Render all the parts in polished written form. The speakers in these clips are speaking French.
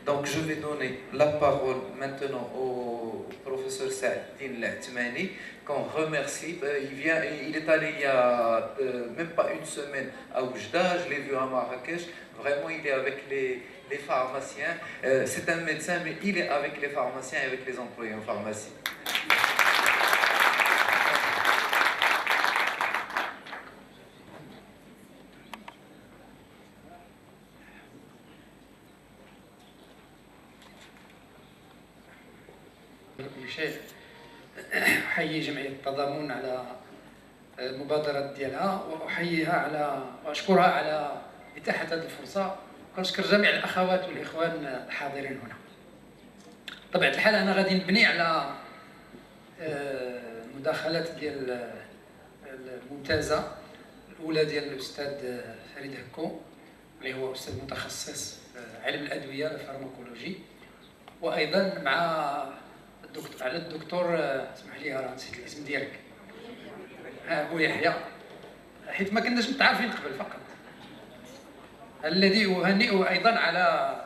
Donc je vais donner la parole maintenant au professeur Saadine Latmani, qu'on remercie. Il est allé il y a même pas une semaine à Oujda, je l'ai vu à Marrakech. Vraiment, il est avec les pharmaciens. C'est un médecin, mais il est avec les pharmaciens et avec les employés en pharmacie. كل شيء أحيي جمعية التضامن على المبادرة ديالها وأحييها وأشكرها على إتاحة هذه الفرصة، ونشكر جميع الأخوات والإخوان الحاضرين هنا. بطبيعة الحال أنا غادي نبني على المداخلات ديال الممتازة الأولى ديال الأستاذ فريد هكو اللي هو أستاذ متخصص في علم الأدوية الفارماكولوجي، وأيضا مع الدكتور اسمح لي راه نسيت الاسم ديالك ابو يحيى، حيت ما كناش متعارفين قبل فقط، الذي اهنئه ايضا على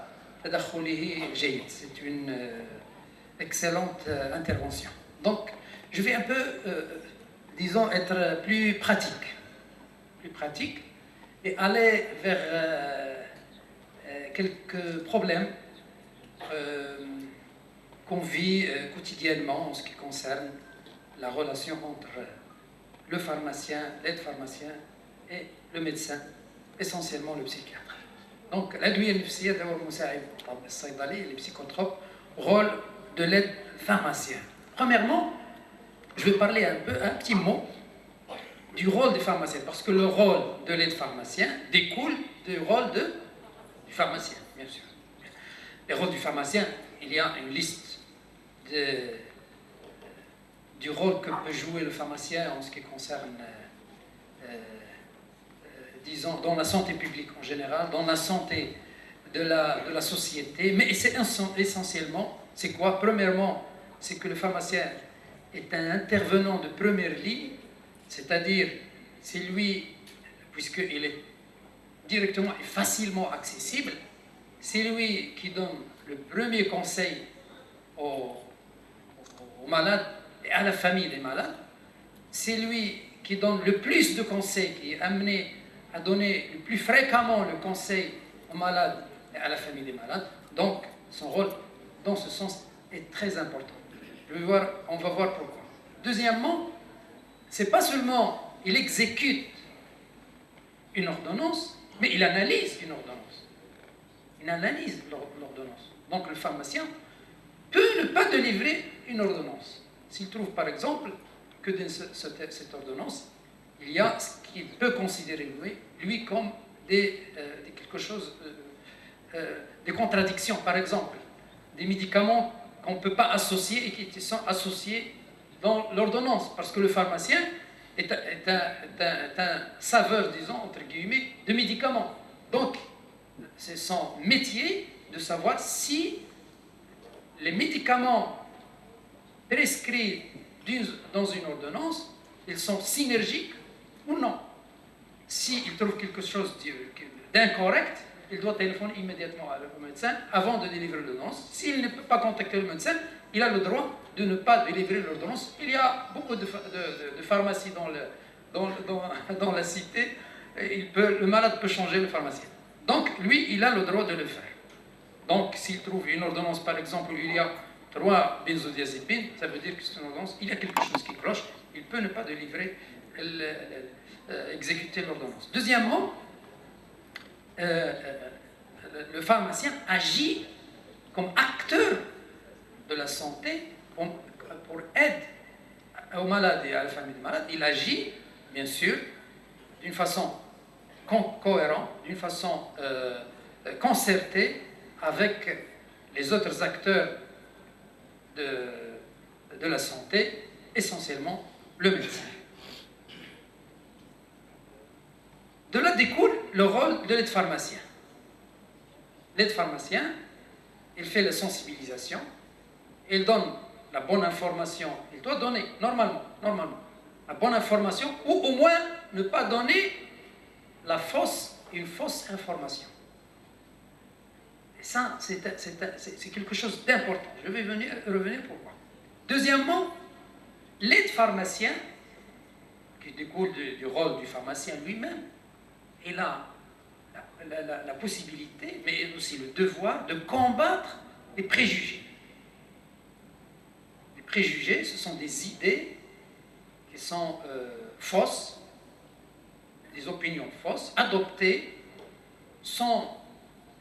تدخله جيد. C'est une excellente intervention. Donc je vais un peu disons être plus pratique et aller vers quelques problèmes qu'on vit quotidiennement en ce qui concerne la relation entre le pharmacien, l'aide-pharmacien et le médecin, essentiellement le psychiatre. Donc l'adوية النفسية دور مساعد الطبيب الصيدلي les psychotropes, rôle de l'aide-pharmacien. Premièrement, je vais parler un petit mot du rôle des pharmaciens, parce que le rôle de l'aide-pharmacien découle du rôle du pharmacien, bien sûr. Les rôles du pharmacien, il y a une liste du rôle que peut jouer le pharmacien en ce qui concerne, disons, dans la santé publique en général, dans la santé de la société. Mais c'est essentiellement, c'est quoi? Premièrement, c'est que le pharmacien est un intervenant de première ligne, c'est-à-dire, c'est lui, puisqu'il est directement et facilement accessible, c'est lui qui donne le premier conseil aux malades et à la famille des malades. C'est lui qui donne le plus de conseils, qui est amené à donner le plus fréquemment le conseil aux malades et à la famille des malades. Donc, son rôle, dans ce sens, est très important. On va voir pourquoi. Deuxièmement, c'est pas seulement il exécute une ordonnance, mais il analyse une ordonnance. Il analyse l'ordonnance. Donc, le pharmacien peut ne pas délivrer une ordonnance. S'il trouve par exemple que dans cette ordonnance, il y a ce qu'il peut considérer lui comme quelque chose, des contradictions, par exemple, des médicaments qu'on ne peut pas associer et qui sont associés dans l'ordonnance, parce que le pharmacien est un saveur, disons, entre guillemets, de médicaments. Donc, c'est son métier de savoir si les médicaments prescrits dans une ordonnance, ils sont synergiques ou non. S'il trouve quelque chose d'incorrect, il doit téléphoner immédiatement au médecin avant de délivrer l'ordonnance. S'il ne peut pas contacter le médecin, il a le droit de ne pas délivrer l'ordonnance. Il y a beaucoup de pharmacies dans la cité, le malade peut changer le pharmacien. Donc, lui, il a le droit de le faire. Donc, s'il trouve une ordonnance, par exemple, où il y a 3 benzodiazépines, ça veut dire que c'est une ordonnance, il y a quelque chose qui cloche, il peut ne pas délivrer, exécuter l'ordonnance. Deuxièmement, le pharmacien agit comme acteur de la santé pour aide aux malades et à la famille des malades. Il agit, bien sûr, d'une façon cohérente, d'une façon concertée avec les autres acteurs de la santé, essentiellement le médecin. De là découle le rôle de l'aide-pharmacien. L'aide-pharmacien, il fait la sensibilisation, il donne la bonne information, il doit donner normalement, la bonne information, ou au moins ne pas donner une fausse information. Et ça, c'est quelque chose d'important. Je vais revenir pourquoi. Deuxièmement, l'aide pharmacien, qui découle du rôle du pharmacien lui-même, il a la possibilité, mais aussi le devoir, de combattre les préjugés. Les préjugés, ce sont des idées qui sont fausses, des opinions fausses, adoptées sans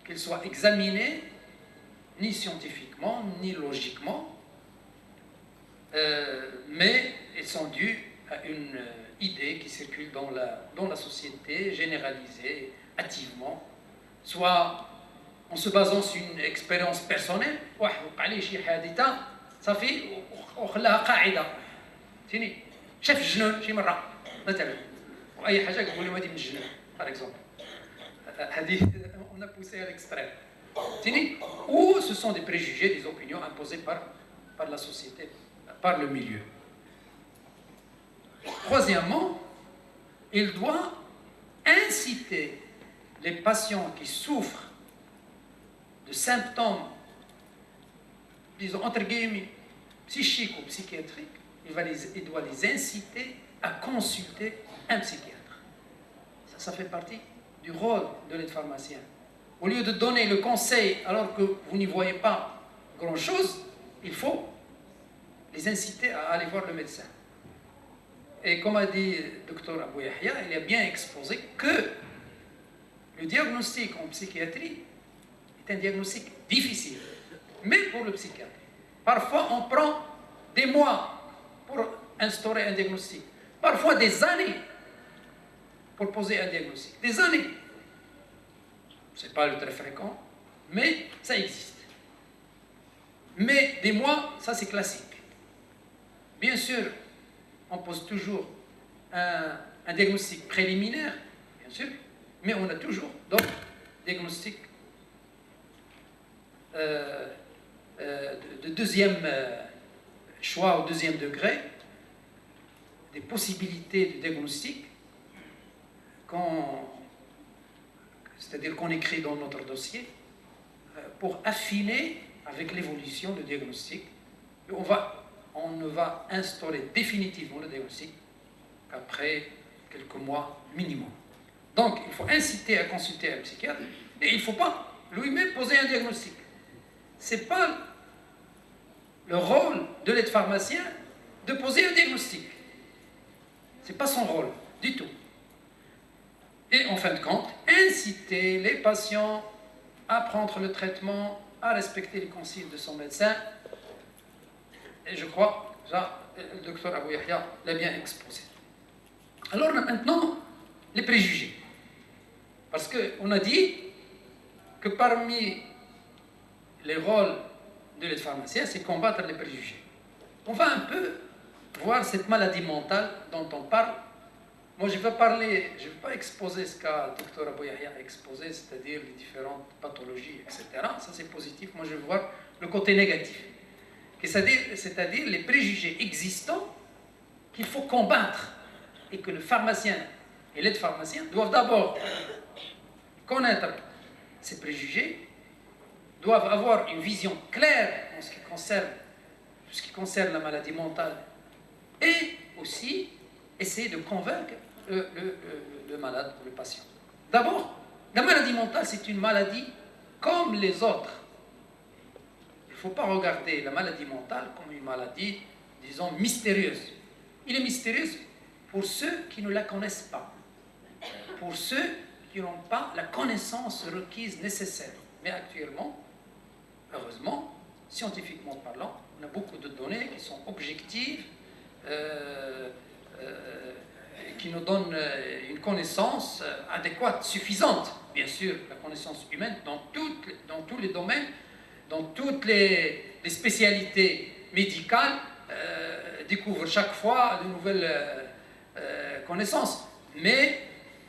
qu'elles soient examinées, ni scientifiquement, ni logiquement, mais elles sont dues à une idée qui circule dans la société, généralisée, hâtivement, soit en se basant sur une expérience personnelle, صافي وخلاها قاعده فهمتيني شاف الجنون شي مره مثلا واي حاجه يقول لهم هذه من الجنون par exemple هذه on a poussé à l'extrême فهمتيني ou ce sont des préjugés, des opinions imposées par la société, par le milieu. Troisièmement, il doit inciter les patients qui souffrent de symptômes, disons entre guillemets, psychiques ou psychiatriques, il doit les inciter à consulter un psychiatre. Ça fait partie du rôle de l'aide pharmacien. Au lieu de donner le conseil alors que vous n'y voyez pas grand-chose, il faut les inciter à aller voir le médecin. Et comme a dit le docteur Abou Yahya, il a bien exposé que le diagnostic en psychiatrie est un diagnostic difficile, même pour le psychiatre. Parfois, on prend des mois pour instaurer un diagnostic, parfois des années pour poser un diagnostic. Des années. Ce n'est pas le très fréquent, mais ça existe. Mais des mois, ça c'est classique. Bien sûr, on pose toujours un diagnostic préliminaire, bien sûr, mais on a toujours d'autres diagnostics de deuxième choix au deuxième degré, des possibilités de diagnostic, c'est-à-dire qu'on écrit dans notre dossier, pour affiner avec l'évolution le diagnostic. Et on ne va instaurer définitivement le diagnostic qu'après quelques mois minimum. Donc, il faut inciter à consulter un psychiatre et il ne faut pas lui-même poser un diagnostic. Ce n'est pas le rôle de l'aide pharmacien de poser un diagnostic. Ce n'est pas son rôle du tout. Et en fin de compte, inciter les patients à prendre le traitement, à respecter les consignes de son médecin. Et je crois, ça, le docteur Abou Yahya l'a bien exposé. Alors maintenant, les préjugés. Parce qu'on a dit que parmi les rôles de l'aide pharmacien, c'est combattre les préjugés. On va un peu voir cette maladie mentale dont on parle. Moi, je ne vais pas exposer ce qu'a le docteur Abou Yahya a exposé, c'est-à-dire les différentes pathologies, etc. Ça, c'est positif. Moi, je vais voir le côté négatif. C'est-à-dire les préjugés existants qu'il faut combattre et que le pharmacien et l'aide pharmacien doivent d'abord connaître ces préjugés, doivent avoir une vision claire en ce qui concerne la maladie mentale et aussi essayer de convaincre le malade ou le patient. D'abord, la maladie mentale, c'est une maladie comme les autres. Il ne faut pas regarder la maladie mentale comme une maladie, disons, mystérieuse. Il est mystérieuse pour ceux qui ne la connaissent pas, pour ceux qui n'ont pas la connaissance requise nécessaire. Mais actuellement, heureusement, scientifiquement parlant, on a beaucoup de données qui sont objectives, qui nous donnent une connaissance adéquate, suffisante. Bien sûr, la connaissance humaine dans tous les domaines, dans toutes les spécialités médicales, découvre chaque fois de nouvelles connaissances. Mais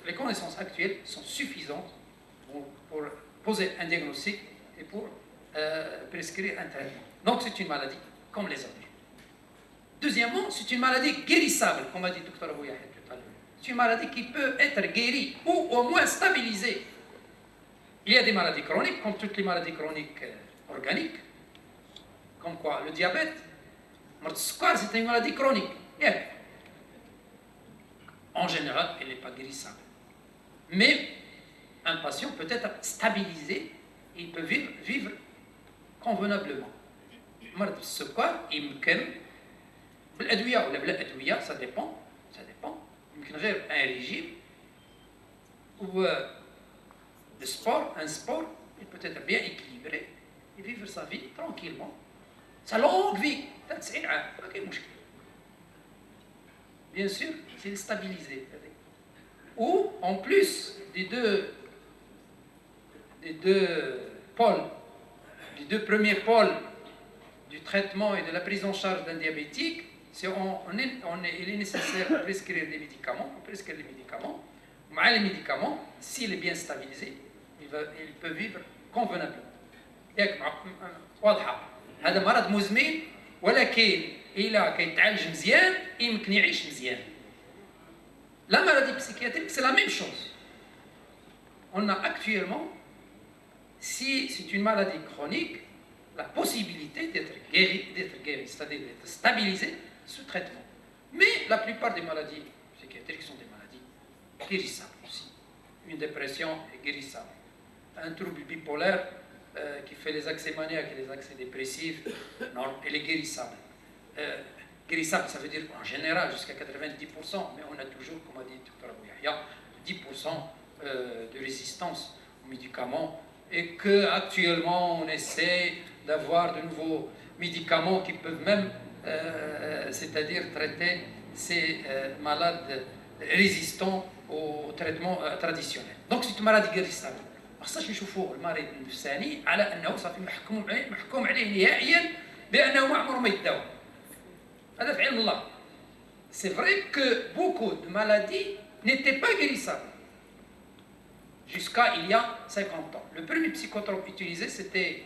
les connaissances actuelles sont suffisantes pour poser un diagnostic et pour prescrire un traitement. Donc c'est une maladie comme les autres. Deuxièmement, c'est une maladie guérissable, comme a dit le Dr Abou Yahya tout à l'heure. C'est une maladie qui peut être guérie ou au moins stabilisée Il y a des maladies chroniques, comme toutes les maladies chroniques organiques, comme quoi le diabète, le sucre, c'est une maladie chronique. Yeah. En général, elle n'est pas guérissable. Mais un patient peut être stabilisé, il peut vivre convenablement. مرض السكر يمكن بالادويه ولا بلا ادويه ça dépend يمكن غير un régime ou le sport, un sport, il peut être bien équilibré et vivre sa vie tranquillement, sa longue vie 90 عام ما كاين مشكل. Bien sûr, c'est stabilisé. Ou en plus des premiers pôles du traitement et de la prise en charge d'un diabétique, il est nécessaire de prescrire des médicaments. On prescrit les médicaments. Mais les médicaments, s'il est bien stabilisé, il peut vivre convenablement. واضحة. هذا مرض مزمن ولكن إلا كيتعالج مزيان يمكن يعيش مزيان. La maladie psychiatrique, c'est la même chose. On a actuellement, si c'est une maladie chronique, la possibilité d'être guéri, c'est-à-dire d'être stabilisé sous traitement. Mais la plupart des maladies psychiatriques sont des maladies guérissables aussi. Une dépression est guérissable. Un trouble bipolaire qui fait les accès maniaques et les accès dépressifs, non, elle est guérissable. Guérissable, ça veut dire en général jusqu'à 90%, mais on a toujours, comme a dit Dr Abou Yahya, 10% de résistance aux médicaments et qu'actuellement on essaie d'avoir de nouveaux médicaments qui peuvent même, c'est-à-dire traiter ces malades résistants au traitement traditionnel. Donc c'est une maladie guérissable. ما خصناش نشوفوا المريض النفساني على انه صافي محكوم عليه نهائيا بانه ما عمره ما يداوى. هذا في علم الله. C'est vrai que beaucoup de maladies n'étaient pas guérissables jusqu'à il y a 50 ans. Le premier psychotrope utilisé, c'était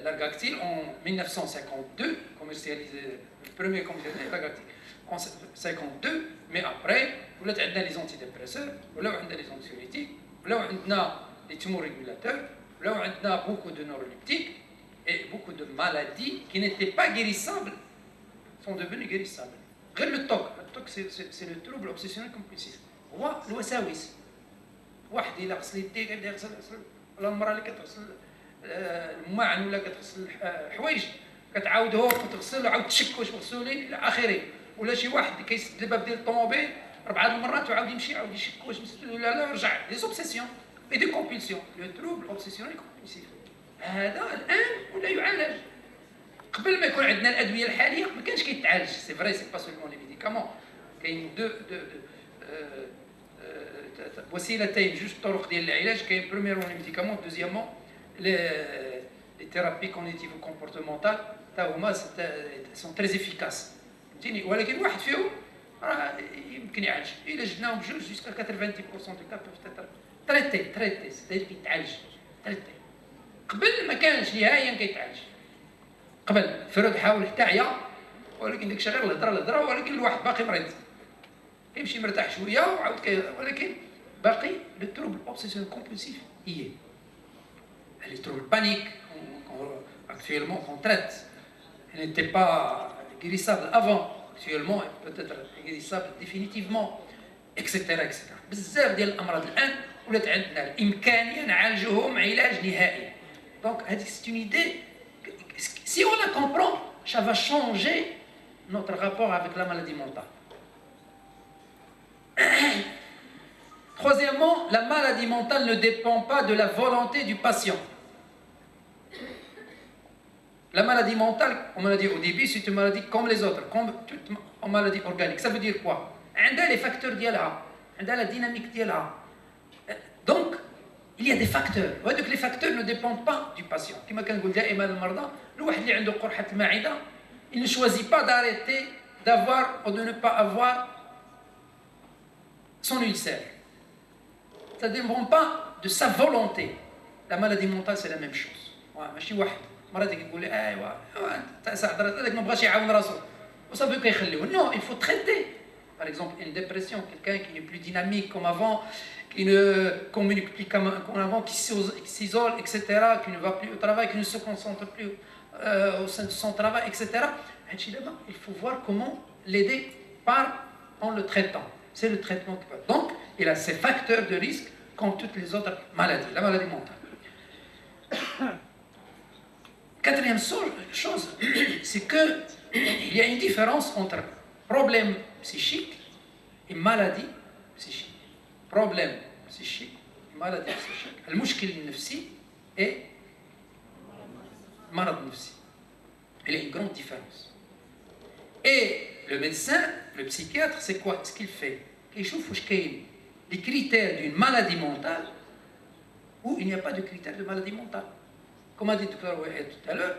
l'Argactil en 1952, commercialisé, le premier commercialisé l'Argactil en 1952, mais après, on a les antidépresseurs, on a les anxiolytiques, on a les thymorégulateurs, on a beaucoup de neuroleptiques et beaucoup de maladies qui n'étaient pas guérissables sont devenues guérissables. Le TOC, c'est le trouble obsessionnel compulsif. هو الوساوس. واحد إلا غسل يديه كيبدا يغسل ولا المرأة اللي كتغسل الماعن ولا كتغسل الحوايج كتعاودهم وتغسل وعاود تشك واش مغسولين إلى آخره. ولا شي واحد كيسد الباب ديال الطوموبيل 4 المرات وعاود يمشي عاود يشك واش مسدود ولا لا رجع. دي اوبسيسيون اي دي كومبulسيون. لو تروبل اوبسيسيونيل كومبulسيف هذا الآن ولا يعالج. قبل ما يكون عندنا الادويه الحاليه ما كانش كيتعالج. سي فري سي با سولمون لي ميديكامون. كاين وسيلتين جوج طرق ديال العلاج. كاين برومييرمون لي ميديكامون دوزيامون لي ثيرابي كوغنيتيف كومبورتمونتال تا هما سون تري افيكاس فهمتيني. ولكن واحد فيهم راه يمكن يعالج الا جبناهم بجوج جوسكا 90% دو كا بوف تريتي سيتي كيتعالج تريتي. قبل ما كانش نهائيا كيتعالج. قبل فرد حاول حتى عيا ولكن داكشي غير الهضره ولكن الواحد باقي مريض كيمشي مرتاح شويه وعاود ولكن باقي لو تروبل اوبسيسيون كومبulsif هي لي تروبل بانيك actuellement qu'on traite n'était pas guérissable avant actuellement peut-être guérissable définitivement etc. بزاف ديال الامراض الان ولات عندنا الامكانيه نعالجوهم علاج نهائي. دونك هذه c'est une idée. Si on la comprend, ça va changer notre rapport avec la maladie mentale. Troisièmement, la maladie mentale ne dépend pas de la volonté du patient. La maladie mentale, on l'a dit au début, c'est une maladie comme les autres, comme toute maladie organique. Ça veut dire quoi? Elle a les facteurs ديالها, elle a la dynamique ديالها. Donc, il y a des facteurs. وهذوك les facteurs ne dépendent pas du patient. كما كنقول دائما المرضى الواحد اللي عنده قرحة المعدة il ne choisit pas d'arrêter d'avoir ou de ne pas avoir son ulcère. Ça ne dépend pas de sa volonté. La maladie mentale c'est la même chose. ماشي واحد مرض كيقول لي ايوا انت هذاك ما بغاش يعاون راسو وصافي كيخليوه. Non, il faut traiter. par exemple une dépression, quelqu'un qui n'est plus dynamique comme avant, qui ne communique plus comme avant, qui s'isole, etc., qui ne va plus au travail, qui ne se concentre plus au sein de son travail, etc. Il faut voir comment l'aider en le traitant. C'est le traitement qui peut. Donc, il a ces facteurs de risque comme toutes les autres maladies, la maladie mentale. Quatrième chose, c'est qu'il y a une différence entre problème psychique et maladie psychique. Problème psychique et maladie psychique. المشكل النفسي et مرض نفسي. Il y a une grande différence. Et le médecin, le psychiatre, c'est quoi? Ce qu'il fait? Il chauffe les critères d'une maladie mentale où il n'y a pas de critères de maladie mentale. Comme a dit le docteur Ouahed tout à l'heure,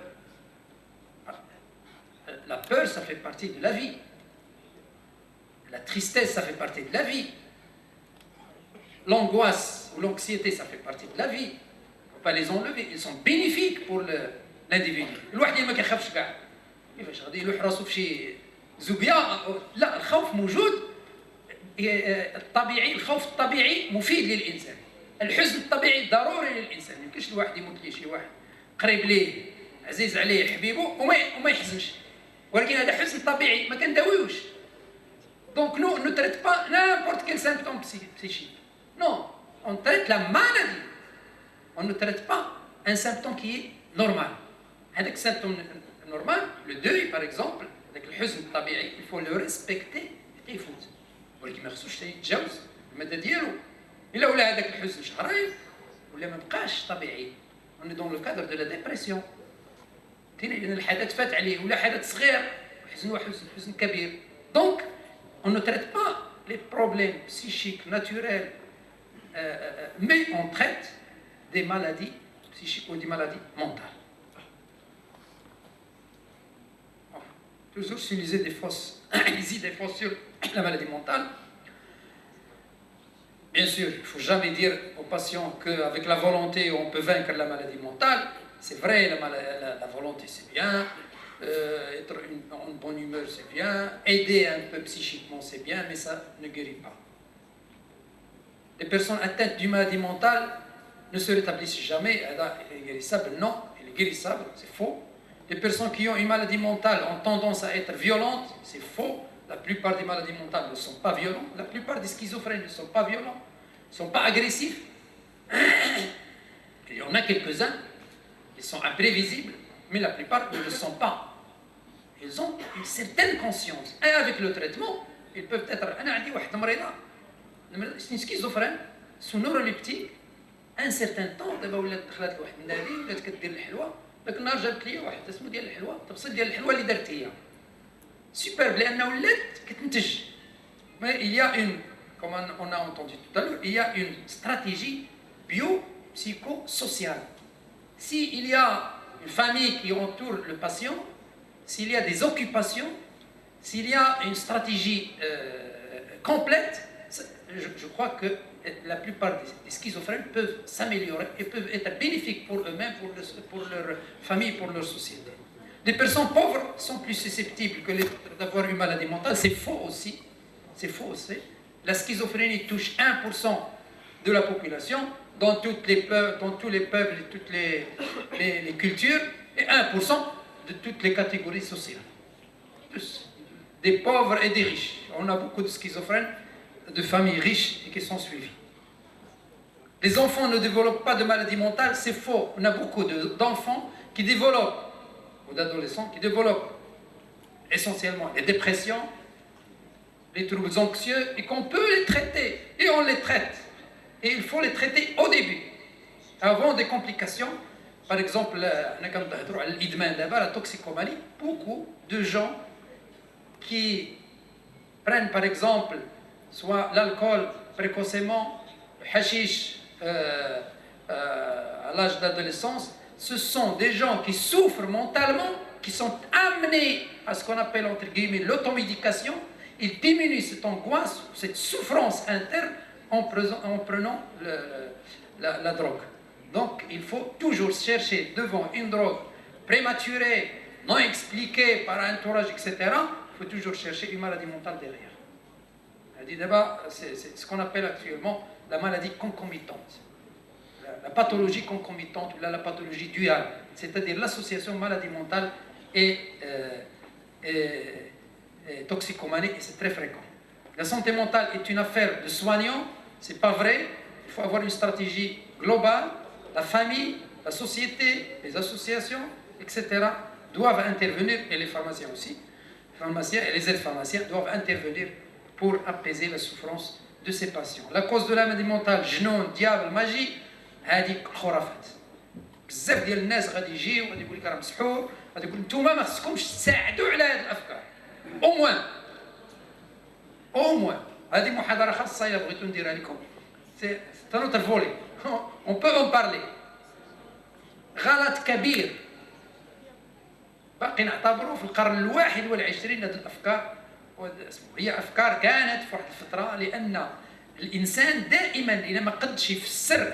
la peur, ça fait partie de la vie. La tristesse, ça fait partie de la vie. L'angoisse ou l'anxiété, ça fait partie de la vie. Il ne faut pas les enlever. Ils sont bénéfiques pour l'individu. الواحد اللي ما كيخافش كاع كيفاش غادي يلوح راسو في شي زوبيا؟ لا، الخوف موجود. الطبيعي، الخوف الطبيعي مفيد للانسان. الحزن الطبيعي ضروري للانسان. ما يمكنش الواحد يموت ليه شي واحد قريب ليه عزيز عليه حبيبه وما يحزنش، ولكن هذا حزن طبيعي ما كنداويوش. Donc nous ne traitons pas n'importe quel symptôme psychique. Non, on traite la maladie. On ne traite pas un symptôme qui est normal. هذاك symptôme normal, le deuil par exemple, avec le حزن الطبيعي, il faut le respecter حتى يفوت. ولكن ما خصوش يتجاوز المدى ديالو. إلا ولا هذاك الحزن شهرين ولا ما بقاش طبيعي. On est dans le cadre de la dépression. لأن الحدث فات عليه ولا حدث صغير حزن حزن كبير. Donc on ne traite pas les problèmes psychiques naturels, mais on traite des maladies psychiques ou des maladies mentales. Toujours utiliser des idées fausses sur la maladie mentale. Bien sûr, il ne faut jamais dire aux patients qu'avec la volonté on peut vaincre la maladie mentale. C'est vrai, la volonté c'est bien, être en bonne humeur c'est bien, aider un peu psychiquement c'est bien, mais ça ne guérit pas. Les personnes atteintes d'une maladie mentale ne se rétablissent jamais. Elle est guérissable? Non, elle est guérissable, c'est faux. Les personnes qui ont une maladie mentale ont tendance à être violentes, c'est faux. La plupart des maladies mentales ne sont pas violentes. La plupart des schizophrènes ne sont pas violents, ne sont pas agressifs. Il y en a quelques-uns, ils sont imprévisibles, mais la plupart ne le sont pas. Ils ont une certaine conscience. Et avec le traitement, ils peuvent être... C'est une schizophrène, sous neuroleptique, un certain temps, دابا ولات دخلت لواحد النادي ولات كدير الحلوى، ذاك النهار جابت لي واحد اسمو ديال الحلوى، تفصيل ديال الحلوى اللي درت هي. Superbe, لأنه ولات كتنتج. Mais il y a une, comme on a entendu tout à l'heure, il y a une stratégie bio-psychosociale. S'il y a une famille qui entoure le patient, s'il y a des occupations, s'il y a une stratégie complète, je crois que la plupart des schizophrènes peuvent s'améliorer et peuvent être bénéfiques pour eux-mêmes, pour leur famille, pour leur société. Les personnes pauvres sont plus susceptibles que d'avoir une maladie mentale. C'est faux aussi. C'est faux aussi. La schizophrénie touche 1% de la population dans tous les peuples et toutes les cultures et 1% de toutes les catégories sociales. Tous. Des pauvres et des riches. On a beaucoup de schizophrènes, de familles riches et qui sont suivies. Les enfants ne développent pas de maladie mentale, c'est faux. On a beaucoup d'enfants qui développent, ou d'adolescents qui développent essentiellement les dépressions, les troubles anxieux, et qu'on peut les traiter. Et on les traite. Et il faut les traiter au début, avant des complications. Par exemple, la toxicomanie, beaucoup de gens qui prennent par exemple soit l'alcool précocement, le hashish à l'âge d'adolescence, ce sont des gens qui souffrent mentalement, qui sont amenés à ce qu'on appelle entre guillemets l'automédication. Ils diminuent cette angoisse, cette souffrance interne en prenant la drogue. Donc il faut toujours chercher devant une drogue prématurée, non expliquée par un entourage, etc. Il faut toujours chercher une maladie mentale derrière. C'est ce qu'on appelle actuellement la maladie concomitante. La pathologie concomitante ou la pathologie duale, c'est-à-dire l'association maladie mentale et toxicomanie, et c'est très fréquent. La santé mentale est une affaire de soignants, c'est pas vrai. Il faut avoir une stratégie globale. La famille, la société, les associations, etc. doivent intervenir, et les pharmaciens aussi. Les pharmaciens et les aides pharmaciens doivent intervenir pour apaiser la souffrance de ces patients. La cause de la maladie mentale, جنون, diable, magie, هذيك خرافات. بزاف ديال الناس غادي يجيو وغادي يقول لك راه مسحور، غادي يقول نتوما ما خصكمش تساعدوا على هذه الافكار. او موان هذه محاضره خاصه الا بغيتو نديرها لكم. سي نوتر فولي اون بو اون بارلي. غلط كبير باقي نعتبروه في القرن ال21 هذه الافكار. هي افكار كانت في واحد الفتره، لان الانسان دائما اذا ما قدش يفسر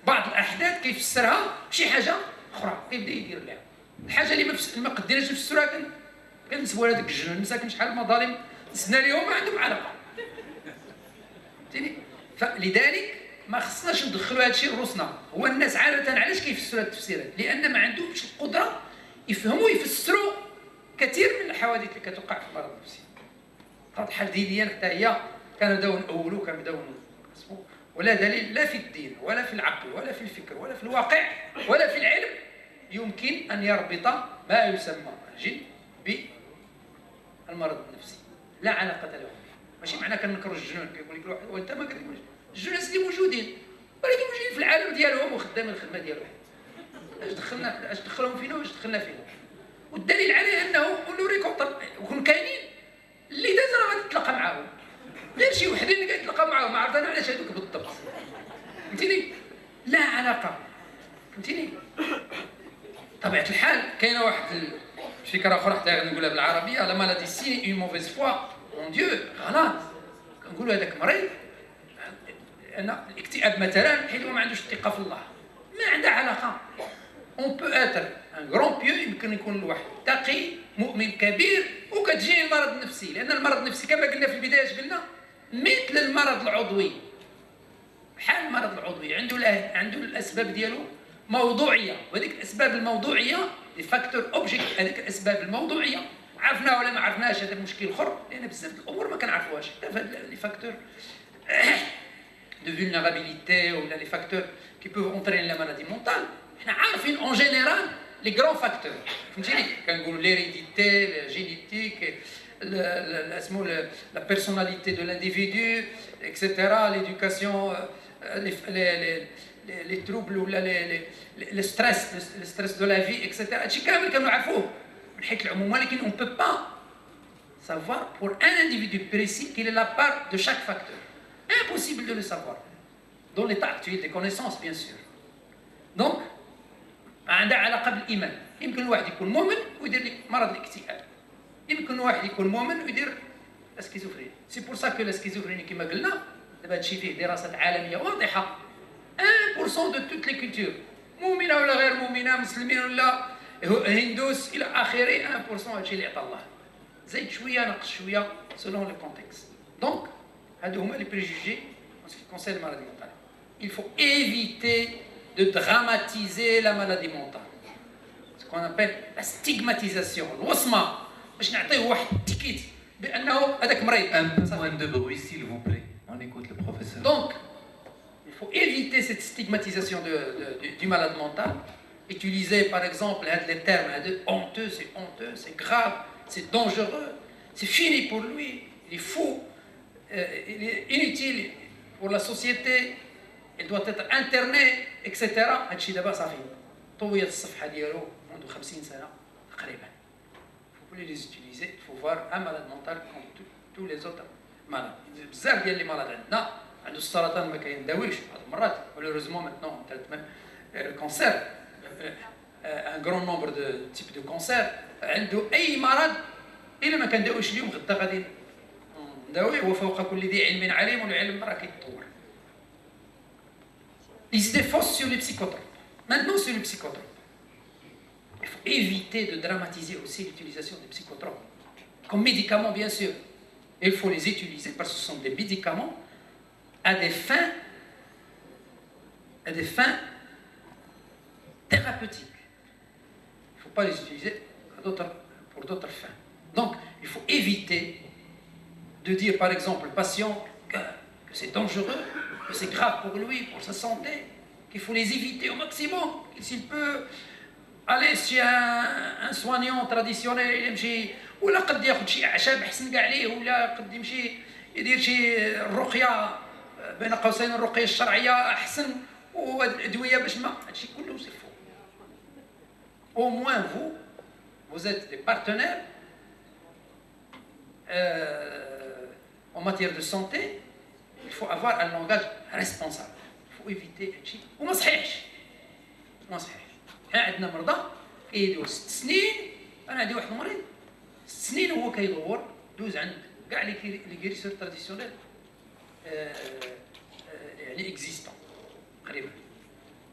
بعض الاحداث كيفسرها بشي حاجه اخرى، كيبدا يدير لها الحاجه اللي ما قدرناش نفسروها. كنسبوا هذاك الجنون مساكن شحال المظالم نسنا ليهم ما عندهم علاقه، فهمتيني؟ فلذلك ما خصناش ندخلوا هذا الشيء لروسنا. هو الناس عاده علاش كيفسروا هذه التفسيرات؟ لان ما عندهمش القدره يفهموا ويفسروا كثير من الحوادث اللي كتوقع في المرض النفسي. الحال دينيا حتى هي كانوا نأولوا كانوا ولا دليل لا في الدين ولا في العقل ولا في الفكر ولا في الواقع ولا في العلم يمكن أن يربط ما يسمى الجن بالمرض النفسي. لا علاقة له به. ماشي معنى كنكروا الجنون كيقول لك الواحد وانت ما كتقولش الجنون اللي موجودين ولكن موجودين في العالم ديالهم وخدامين الخدمه ديالهم. اش دخلهم فينا واش دخلنا فيهم؟ والدليل عليه انه نوريكم وكون كاينين اللي داز راه غادي تتلاقى معاهم. غير شي وحدين اللي كيتلاقى معاهم ما عرفت انا علاش هذوك بالضبط، فهمتيني؟ لا علاقه، فهمتيني؟ طبيعه الحال كاينه واحد الفكره اخرى حتى نقولها بالعربيه، لا مالادي سي اون موفيز فوا مون ديو غلط. كنقولوا هذاك مريض انا الاكتئاب مثلا حيت هو ما عندوش الثقه في الله، ما عندها علاقه. اون بو اتر ان غران بيو، يمكن يكون الواحد تقي مؤمن كبير وكتجيه المرض النفسي، لان المرض النفسي كما قلنا في البدايه قلنا مثل المرض العضوي، بحال المرض العضوي عنده الاسباب ديالو موضوعيه، وهذيك الاسباب الموضوعيه لي فاكتور اوبجيكت، هذيك الاسباب الموضوعيه عرفناها ولا ما عرفناهاش هذا مشكل اخر، لان بزاف الامور ما كنعرفوهاش. لي فاكتور de vulnérabilité ou les facteurs qui peuvent entraîner la maladie mentale, on a en général les grands facteurs. L'hérédité, la génétique, la personnalité de l'individu, etc., l'éducation, les troubles ou le stress de la vie, etc. On ne peut pas savoir pour un individu précis quelle est la part de chaque facteur. Impossible de le savoir dans l'état actuel des connaissances bien sûr. Donc عندها علاقه بالايمان. يمكن الواحد يكون مؤمن ويدير لك مرض الاكتئاب، يمكن الواحد يكون مؤمن ويدير السكيزوفرينيا. سي بور سا كو السكيزوفرينيا كما قلنا دابا هادشي فيه دراسات عالميه واضحه 1% de toutes les cultures، مؤمنه ولا غير مؤمنه، مسلمين ولا هندوس الى اخره، 1% هادشي اللي عطا الله، زيد شويه نقص شويه selon le contexte. Donc les préjugés en ce qui concerne la maladie mentale. Il faut éviter de dramatiser la maladie mentale. Ce qu'on appelle la stigmatisation. الوصمة باش نعطيه واحد التيكيت بأنه هذاك مريض. Un peu moins de bruit s'il vous plaît. On écoute le professeur. Donc, il faut éviter cette stigmatisation du malade mental. Utiliser par exemple les termes honteux, c'est grave, c'est dangereux, c'est fini pour lui, il est fou. Il est inutile pour la société, il doit être interné, etc. هادشي دابا صافي طويت الصفحه ديالو منذ 50 سنه تقريبا. Il faut plus les utiliser. Il faut voir un malade mental comme tous les autres malades. بزاف ديال لي مالاد عندنا عنده السرطان ما كينداويش بعض المرات، malheureusement maintenant on traite même le cancer, un grand nombre de types de cancer. عنده اي مرض الا ما كنداويش اليوم غدا غادي نداويه، وفوق كل ذي علم عليم، والعلم راه كيتطور. Les idées fausses sur les psychotropes. Maintenant sur les psychotropes. Il faut éviter de dramatiser aussi l'utilisation des psychotropes. Comme médicament bien sûr. Il faut les utiliser parce que ce sont des médicaments à des fins thérapeutiques. Il ne faut pas les utiliser pour d'autres fins. Donc, il faut éviter de dire, par exemple, au patient que c'est dangereux, que c'est grave pour lui, pour sa santé, qu'il faut les éviter au maximum. S'il peut aller chez un soignant traditionnel, يمشي ولا قد ياخذ شي اعشاب احسن كاع عليه ولا قد يمشي يدير شي رقيه بين قوسين الرقيه الشرعيه احسن وادويه باش ما هادشي كله سي فو. Au moins vous êtes des partenaires en matière de santé. Il faut avoir un langage responsable. Il faut éviter هادشي وما صحيحش. ما صحيحش. حنا عندنا مرضى كيديروا 6 سنين. انا عندي واحد المريض 6 سنين وهو كيدور دوز عند كاع لي غيريسور تراديسيونيل يعني اكزيستون تقريبا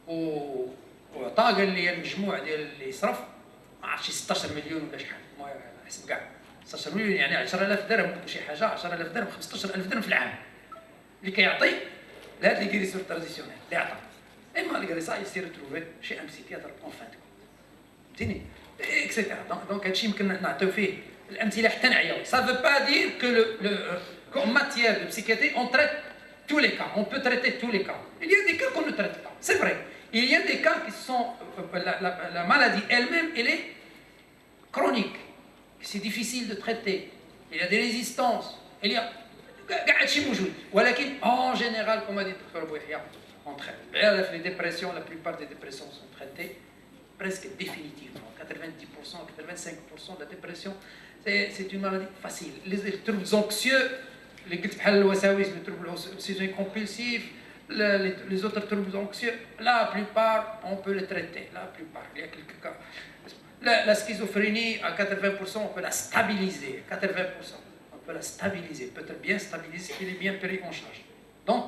وعطا قال لي المجموع ديال اللي صرف ما عرفتش 16 مليون ولا شحال المهم حسب كاع 16 مليون يعني 10000 درهم ولا شي حاجه 10000 درهم 15000 درهم في العام اللي كيعطي لهاد لي غيريسور تراديسيونيل اللي عطا اما اللي قال لي صاي يصير تروفي شي ام سيكياتر اون فان دو فهمتيني اكسيتيرا. دونك هادشي يمكن نعطيو فيه الامثله حتى نعياو. Ça veut pas dire que qu'en matière de psychiatrie on traite tous les cas, on peut traiter tous les cas. Il y a des cas qu'on ne traite pas, c'est vrai. Il y a des cas qui sont la maladie elle-même elle est chronique, c'est difficile de traiter. Il y a des résistances, il y a كاع هادشي موجود ولكن en général comme a dit le docteur Bouhia on traite. Les dépressions, la plupart des dépressions sont traitées presque définitivement. 90%, 85% de la dépression, c'est une maladie facile. Les troubles anxieux, les troubles obsessionnels compulsifs, les autres troubles anxieux, la plupart, on peut les traiter. La plupart, il y a quelques cas. La schizophrénie, à 80%, on peut la stabiliser. 80%, on peut la stabiliser. Peut-être bien stabiliser, il est bien pris en charge. Donc,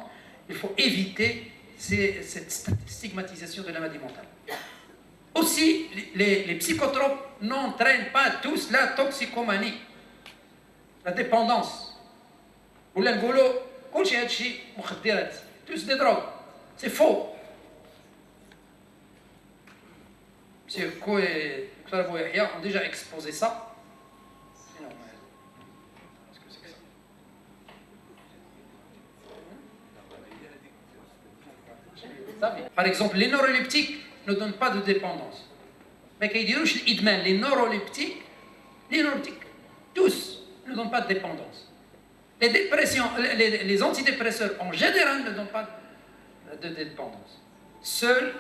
il faut éviter cette stigmatisation de la maladie mentale. Aussi, les psychotropes n'entraînent pas tous la toxicomanie, la dépendance. Ou l'engolo, tous des drogues. C'est faux. Monsieur Ko et Dr Bouhia ont déjà exposé ça. C'est normal. Qu'est-ce que c'est que ça? Par exemple, les neuroleptiques ne donnent pas de dépendance. Mais quand ils disent les neuroleptiques, tous ne donnent pas de dépendance. Les dépressions, les antidépresseurs en général ne donnent pas de dépendance. Seuls,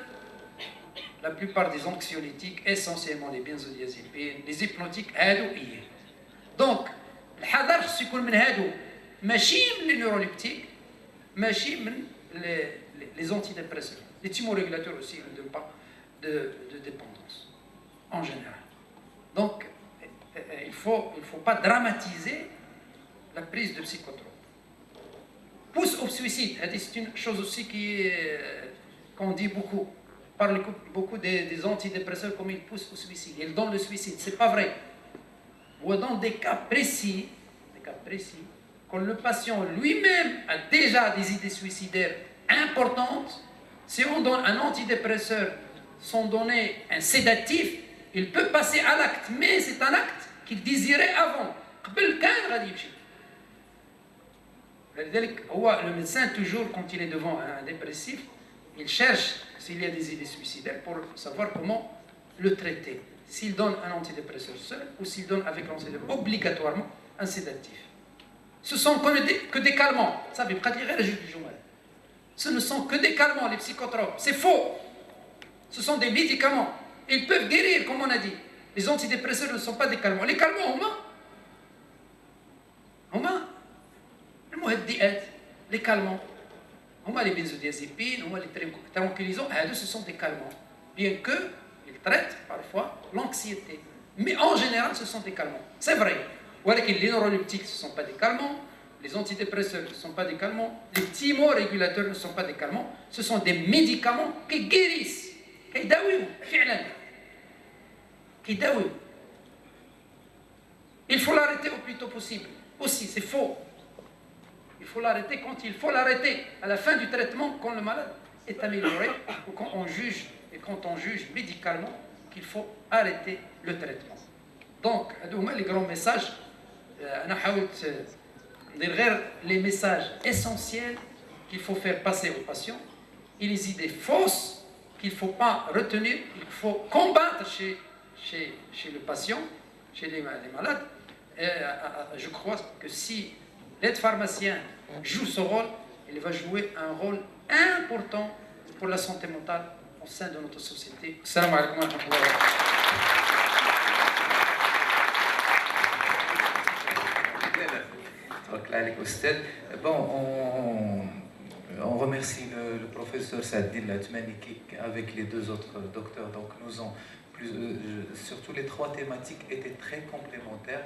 la plupart des anxiolytiques, essentiellement les benzodiazépines, les hypnotiques, donc, الحذر خصو يكون من هادو ماشي من les neuroleptiques, ماشي من les antidépresseurs. Les thymorégulateurs aussi ne donnent pas de dépendance, en général. Donc, il faut pas dramatiser la prise de psychotropes. Pousse au suicide, c'est une chose aussi qu'on dit beaucoup. On parle beaucoup des antidépresseurs comme ils poussent au suicide. Ils donnent le suicide, c'est pas vrai. Ou dans des cas précis, quand le patient lui-même a déjà des idées suicidaires importantes, si on donne un antidépresseur sans donner un sédatif, il peut passer à l'acte, mais c'est un acte qu'il désirait avant. Le médecin, toujours quand il est devant un dépressif, il cherche s'il y a des idées suicidaires pour savoir comment le traiter. S'il donne un antidépresseur seul ou s'il donne avec l'antidépresseur obligatoirement un sédatif. Ce sont que des calmants. Ça veut dire ce ne sont que des calmants, les psychotropes. C'est faux. Ce sont des médicaments. Ils peuvent guérir, comme on a dit. Les antidépresseurs ne sont pas des calmants. Les calmants, les calmants. Les benzodiazépines, les tranquillisants, ce sont des calmants. Bien qu'ils traitent parfois l'anxiété. Mais en général, ce sont des calmants. C'est vrai. Les neuroleptiques, ce ne sont pas des calmants. Les antidépresseurs ne sont pas des calmants. Les thymorégulateurs ne sont pas des calmants. Ce sont des médicaments qui guérissent. Il faut l'arrêter au plus tôt possible. aussi, c'est faux. Il faut l'arrêter quand il faut l'arrêter, à la fin du traitement, quand le malade est amélioré, ou quand on juge, et quand on juge médicalement qu'il faut arrêter le traitement. Donc, les grands messages, les messages essentiels qu'il faut faire passer aux patients, et les idées fausses qu'il ne faut pas retenir, qu'il faut combattre chez le patient, chez les malades. Je crois que si l'aide pharmacien joue ce rôle, il va jouer un rôle important pour la santé mentale au sein de notre société. Salam alaikum wa rahmatullahi wa barakatuh. Bon, on remercie le professeur Saadine Latmani qui, avec les deux autres docteurs, donc nous ont surtout les trois thématiques étaient très complémentaires.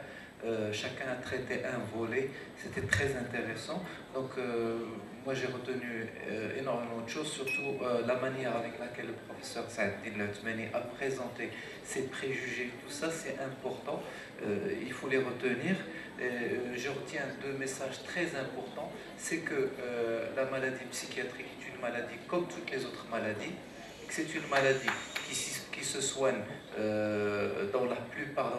Chacun a traité un volet, c'était très intéressant. Donc moi j'ai retenu énormément de choses, surtout la manière avec laquelle le professeur Saadine Latmani a présenté ses préjugés, tout ça c'est important, il faut les retenir. Je retiens deux messages très importants, c'est que la maladie psychiatrique est une maladie comme toutes les autres maladies, que c'est une maladie qui se soigne dans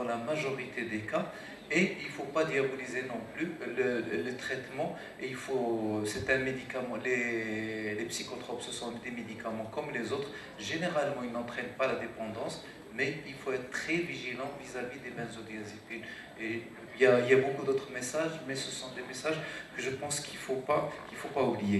la majorité des cas, et il ne faut pas diaboliser non plus le traitement. Et c'est un médicament, les psychotropes, ce sont des médicaments comme les autres, généralement ils n'entraînent pas la dépendance, mais il faut être très vigilant vis-à-vis des benzodiazépines. Et il y a beaucoup d'autres messages, mais ce sont des messages que je pense qu'il ne faut pas oublier.